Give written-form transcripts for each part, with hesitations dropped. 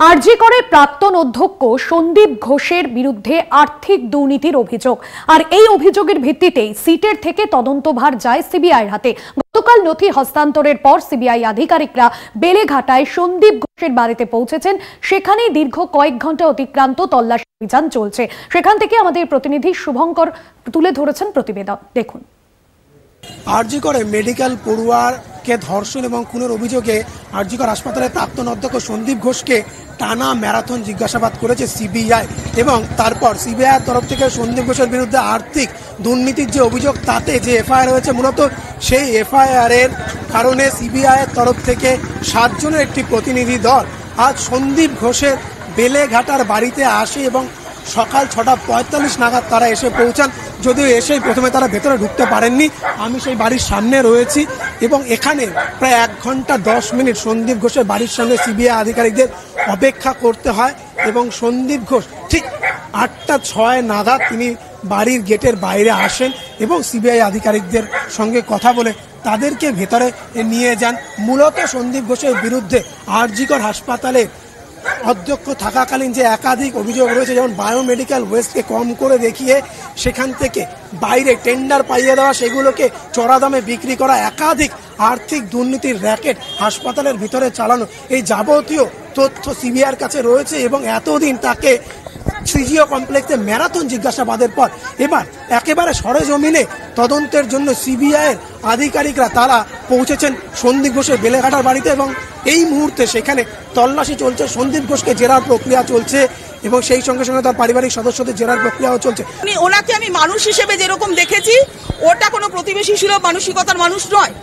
আরজি করে প্রাক্তন অধ্যক্ষ সন্দীপ ঘোষের বিরুদ্ধে আর্থিক দুর্নীতির অভিযোগ, আর এই অভিযোগের ভিত্তিতেই সিটের থেকে তদন্তভার যায় সিবিআইয়ের হাতে। গতকাল নথি হস্তান্তরের পর সিবিআই আধিকারিকরা বেলেঘাটায় সন্দীপ ঘোষের বাড়িতে পৌঁছেছেন। সেখানেই দীর্ঘ কয়েক ঘন্টা অতিক্রান্ত তল্লাশি অভিযান চলছে। সেখান থেকে আমাদের প্রতিনিধি শুভঙ্কর তুলে ধরেছেন প্রতিবেদন, দেখুন। আরজি করে মেডিকেল পড়ুয়াকে ধর্ষণ এবং খুনের অভিযোগে আরজি কর হাসপাতালের প্রাক্তন অধ্যক্ষ সন্দীপ ঘোষকে টানা ম্যারাথন জিজ্ঞাসাবাদ করেছে সিবিআই, এবং তারপর সিবিআইয়ের তরফ থেকে সন্দীপ ঘোষের বিরুদ্ধে আর্থিক দুর্নীতির যে অভিযোগ, তাতে যে এফআইআর হয়েছে, মূলত সেই এফআইআরের কারণে সিবিআইয়ের তরফ থেকে 7 জনের একটি প্রতিনিধি দল আজ সন্দীপ ঘোষের বেলেঘাটার বাড়িতে আসে এবং সকাল 6:45 নাগাদ তারা এসে পৌঁছান। যদিও এসেই প্রথমে তারা ভেতরে ঢুকতে পারেননি। আমি সেই বাড়ির সামনে রয়েছি এবং এখানে প্রায় 1 ঘন্টা 10 মিনিট সন্দীপ ঘোষের বাড়ির সামনে সিবিআই আধিকারিকদের অপেক্ষা করতে হয়, এবং সন্দীপ ঘোষ ঠিক 8:06 নাগাদ তিনি বাড়ির গেটের বাইরে আসেন এবং সিবিআই আধিকারিকদের সঙ্গে কথা বলে তাদেরকে ভেতরে নিয়ে যান। মূলত সন্দীপ ঘোষের বিরুদ্ধে আরজি কর হাসপাতালে অধ্যক্ষ থাকাকালীন যে একাধিক অভিযোগ রয়েছে, যেমন বায়োমেডিক্যাল ওয়েস্টকে কম করে দেখিয়ে সেখান থেকে বাইরে টেন্ডার পাইয়ে দেওয়া, সেগুলোকে চড়া দামে বিক্রি করা, একাধিক আর্থিক দুর্নীতির র্যাকেট হাসপাতালের ভিতরে চালানো, এই যাবতীয় তথ্য সিবিআইয়ের কাছে রয়েছে। এবং এতদিন তাকে সিজিও কমপ্লেক্সে ম্যারাথন জিজ্ঞাসাবাদের পর এবার একেবারে সরেজমিনে তদন্তের জন্য সিবিআইয়ের আধিকারিকরা তারা পৌঁছেছেন সন্দীপ ঘোষের বেলেঘাটার বাড়িতে, এবং এই মুহূর্তে সেখানে তল্লাশি চলছে। সন্দীপ ঘোষকে জেরার প্রক্রিয়া চলছে এবং সেই সঙ্গে সঙ্গে তার পারিবারিক সদস্যদের জেরার প্রক্রিয়াও চলছে। ওনাকে আমি মানুষ হিসেবে যেরকম দেখেছি, ওটা কোনো প্রতিবেশী সুলভ মানসিকতার মানুষ নয়।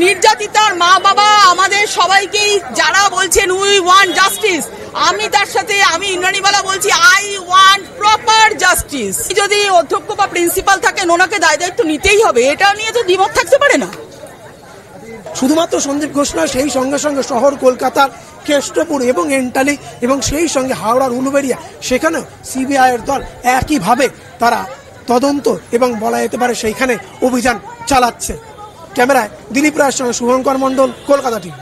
নির্যাতিতার মা বাবা আমাদের সবাইকেই যারা বলছেন উই ওয়ান্ট জাস্টিস, আমি তার সাথে আমি ইন্দ্রাণীবালা বলছি আই ওয়ান্ট প্রপার জাস্টিস। যদি অধ্যক্ষ বা প্রিন্সিপাল থাকেন, ওনাকে দায় দায়িত্ব নিতেই হবে, এটা নিয়ে তো দ্বিমত থাকতে পারে না। শুধুমাত্র সন্দীপ ঘোষ নয়, সেই সঙ্গে সঙ্গে শহর কলকাতার কেষ্টপুর এবং এন্টালি এবং সেই সঙ্গে হাওড়ার উলুবেড়িয়া, সেখানেও সিবিআইয়ের দল একইভাবে তারা তদন্ত এবং বলা যেতে পারে সেইখানে অভিযান চালাচ্ছে। ক্যামেরায় দিলীপ রায়ের সঙ্গে শুভঙ্কর মণ্ডল, কলকাতা টিভি।